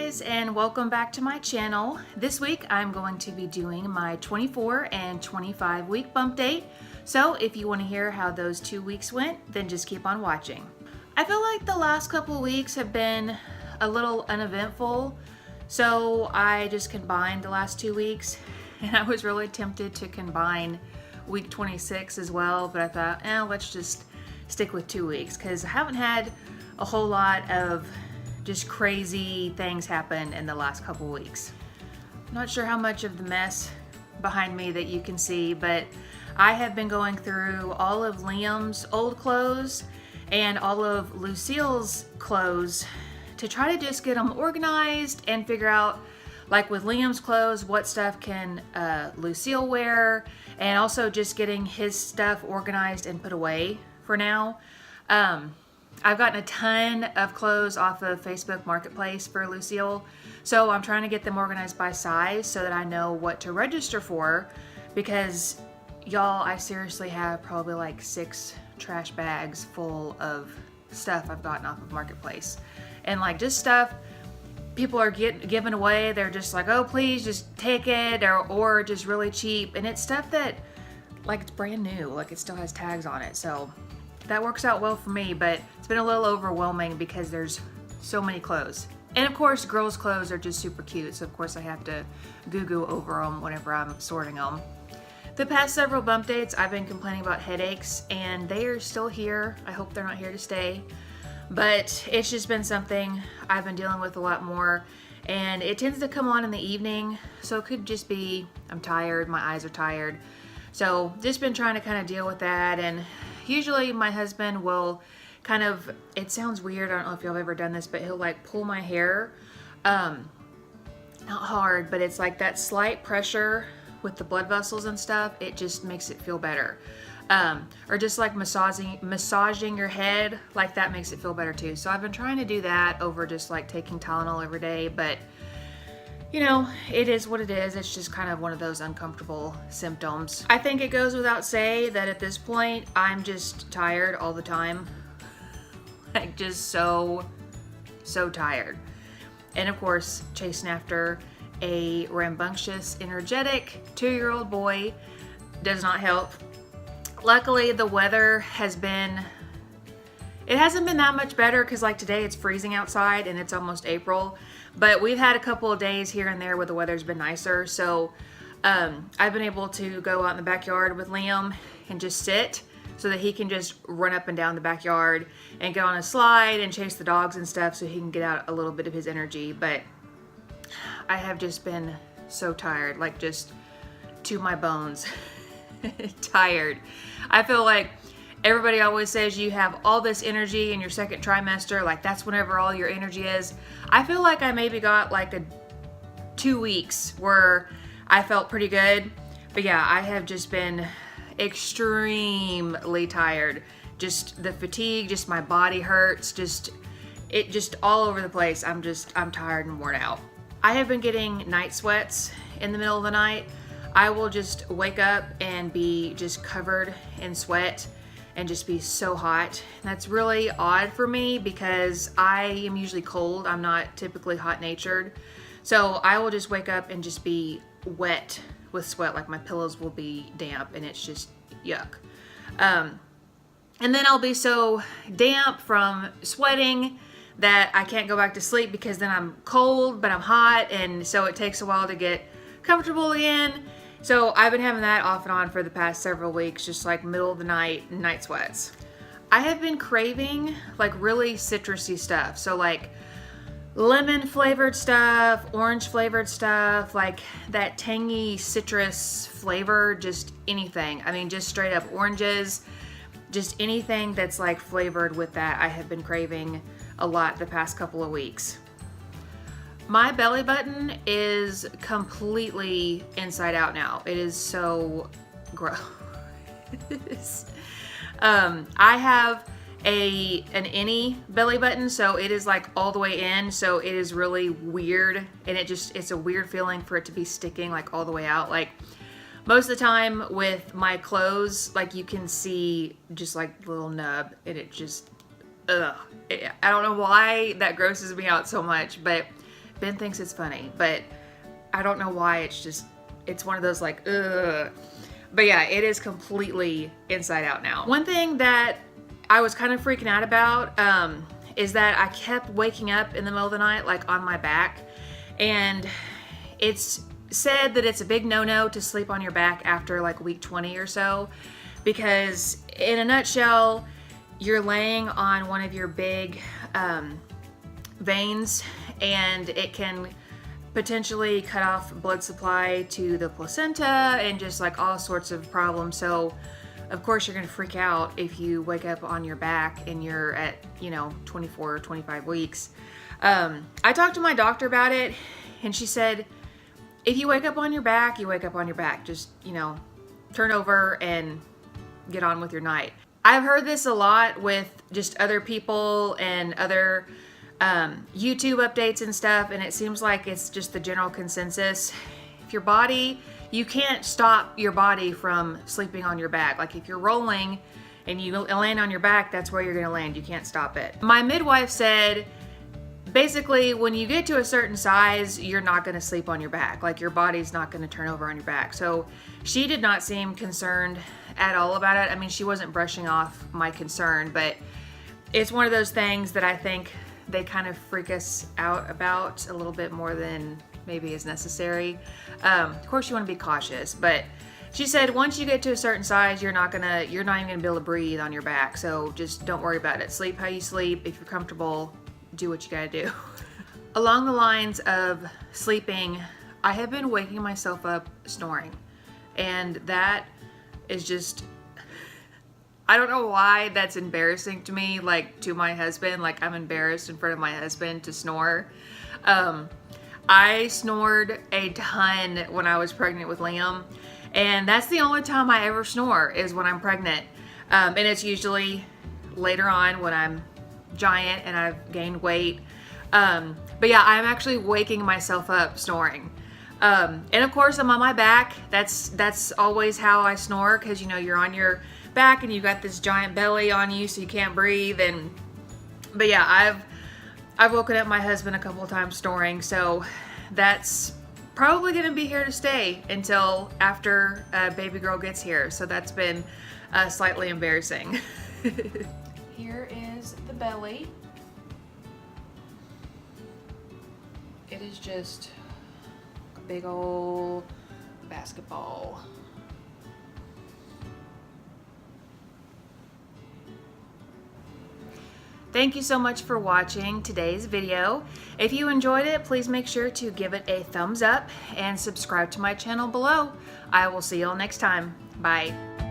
guys, and welcome back to my channel. This week I'm going to be doing my 24 and 25 week bump date. So if you want to hear how those 2 weeks went, then just keep on watching. I feel like the last couple of weeks have been a little uneventful, so I just combined the last 2 weeks, and I was really tempted to combine week 26 as well, but I thought, let's just stick with 2 weeks because I haven't had a whole lot of just crazy things happen in the last couple weeks. I'm not sure how much of the mess behind me that you can see, but I have been going through all of Liam's old clothes and all of Lucille's clothes to try to just get them organized and figure out, like with Liam's clothes, what stuff can Lucille wear, and also just getting his stuff organized and put away for now. I've gotten a ton of clothes off of Facebook Marketplace for Lucille, so I'm trying to get them organized by size so that I know what to register for, because y'all, I seriously have probably like 6 trash bags full of stuff I've gotten off of Marketplace, and like just stuff people are giving away. They're just like, oh please just take it, or just really cheap, and it's stuff that like it's brand new, like it still has tags on it, so that works out well for me, but it's been a little overwhelming because there's so many clothes. And of course, girls' clothes are just super cute, so of course I have to goo over them whenever I'm sorting them. The past several bump dates, I've been complaining about headaches, and they are still here. I hope they're not here to stay, but it's just been something I've been dealing with a lot more, and it tends to come on in the evening, so it could just be I'm tired, my eyes are tired. So just been trying to kind of deal with that, and usually my husband will kind of, it sounds weird, I don't know if y'all have ever done this, but he'll like pull my hair, not hard, but it's like that slight pressure with the blood vessels and stuff, it just makes it feel better. Or just like massaging your head, like that makes it feel better too. So I've been trying to do that over just like taking Tylenol every day, but you know, it is what it is. It's just kind of one of those uncomfortable symptoms. I think it goes without say that at this point, I'm just tired all the time. Like just so tired. And of course, chasing after a rambunctious, energetic 2-year-old boy does not help. Luckily, the weather hasn't been that much better because like today it's freezing outside and it's almost April. But we've had a couple of days here and there where the weather's been nicer, so I've been able to go out in the backyard with Liam and just sit so that he can just run up and down the backyard and get on a slide and chase the dogs and stuff so he can get out a little bit of his energy. But I have just been so tired, like just to my bones. Tired. I feel like everybody always says you have all this energy in your second trimester, like that's whenever all your energy is. I feel like I maybe got like 2 weeks where I felt pretty good, but yeah, I have just been extremely tired. Just the fatigue, just my body hurts, just all over the place. I'm tired and worn out. I have been getting night sweats in the middle of the night. I will just wake up and be just covered in sweat and just be so hot. And that's really odd for me because I am usually cold. I'm not typically hot natured. So I will just wake up and just be wet with sweat, like my pillows will be damp and it's just yuck. And then I'll be so damp from sweating that I can't go back to sleep because then I'm cold but I'm hot, and so it takes a while to get comfortable again. So I've been having that off and on for the past several weeks, just like middle of the night sweats. I have been craving like really citrusy stuff. So like lemon flavored stuff, orange flavored stuff, like that tangy citrus flavor, just anything. I mean, just straight up oranges, just anything that's like flavored with that. I have been craving a lot the past couple of weeks. My belly button is completely inside out now. It is so gross. I have an innie belly button, so it is like all the way in, so it is really weird, and it's a weird feeling for it to be sticking like all the way out. Like most of the time with my clothes, like you can see just like the little nub, and it just, I don't know why that grosses me out so much, but Ben thinks it's funny, but I don't know why. It's one of those like, ugh. But yeah, it is completely inside out now. One thing that I was kind of freaking out about is that I kept waking up in the middle of the night, like on my back. And it's said that it's a big no-no to sleep on your back after like week 20 or so, because in a nutshell, you're laying on one of your big veins, and it can potentially cut off blood supply to the placenta and just like all sorts of problems. So of course you're gonna freak out if you wake up on your back and you're at, 24 or 25 weeks. I talked to my doctor about it, and she said, if you wake up on your back, you wake up on your back. Just, turn over and get on with your night. I've heard this a lot with just other people and other YouTube updates and stuff, and it seems like it's just the general consensus. If your body, you can't stop your body from sleeping on your back. Like if you're rolling and you land on your back, that's where you're gonna land. You can't stop it. My midwife said, basically, when you get to a certain size, you're not gonna sleep on your back. Like your body's not gonna turn over on your back. So she did not seem concerned at all about it. I mean, she wasn't brushing off my concern, but it's one of those things that I think they kind of freak us out about a little bit more than maybe is necessary. Of course you want to be cautious, but she said once you get to a certain size, you're not even gonna be able to breathe on your back. So just don't worry about it. Sleep how you sleep. If you're comfortable, do what you gotta do. Along the lines of sleeping, I have been waking myself up snoring, and that is just, I don't know why that's embarrassing to me, like to my husband. Like I'm embarrassed in front of my husband to snore. I snored a ton when I was pregnant with Liam, and that's the only time I ever snore is when I'm pregnant. And it's usually later on when I'm giant and I've gained weight. But yeah, I'm actually waking myself up snoring. And of course I'm on my back. That's always how I snore, because you're on your back and you've got this giant belly on you, so you can't breathe. But yeah, I've woken up my husband a couple of times snoring, so that's probably gonna be here to stay until after baby girl gets here. So that's been slightly embarrassing. Here is the belly. It is just a big old basketball. Thank you so much for watching today's video. If you enjoyed it, please make sure to give it a thumbs up and subscribe to my channel below. I will see you all next time. Bye.